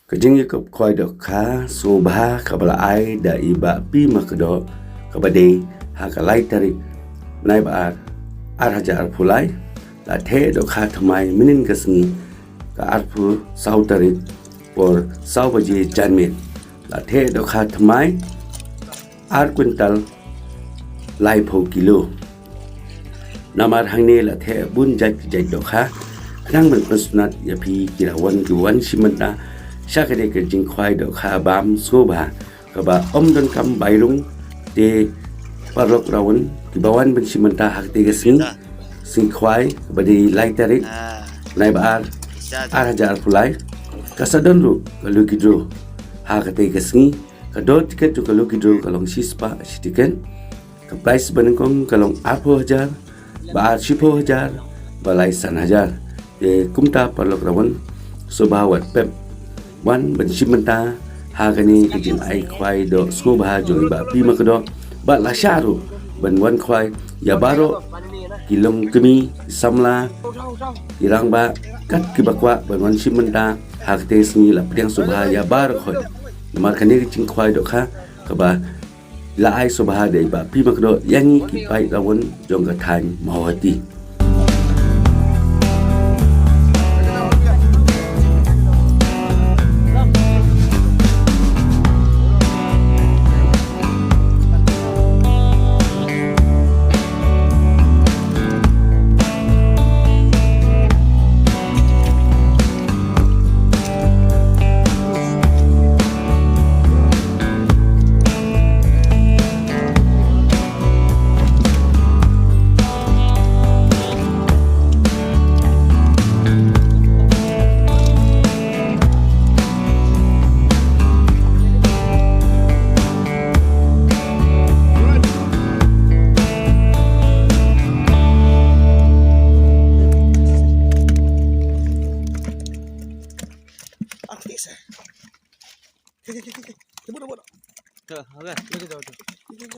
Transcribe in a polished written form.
Kajing yukup koi dok ka subha kabala ai da iba pi makdo kabade ha kalai tarik nai ba ar hajar pulai la the dok ha thamai minin kasni ka arpu sau tarik por sau baji janmit la the dok ha thamai ar kuntal lai pho kilo namar hangni la the bun jaj dok ha nang ben personat ya pi kirawan kiwan simanta Syakade kerjing kwai dok ha bam soba kaba don kam bailung te parok rawan kibawan ben simenta hak te gesing sing kwai badi lai tarik nai ba ar hajar pulai kasadon ru kalu kidro ha kate gesing kadot tiket tu kalu kidro kalong sispa sitiken ka price banengkong kalong arpo hajar ba sipo hajar balai san hajar te kumta parok rawan soba wat pep wan ben simenta hagani kejin ai kwai do skoba joi ba pi makdo ba la sharu ben wan kwai ya baro kilom kemi samla irang ba kat ki bakwa ben wan simenta hagte sni la priang subha ya bar khoi mar kani kejin kwai do kha ka ba la ai subha de ba pi makdo yangi ki pai rawon jong ka than mawati Aktif saya. Kita buat. Okey. Okey, jauh.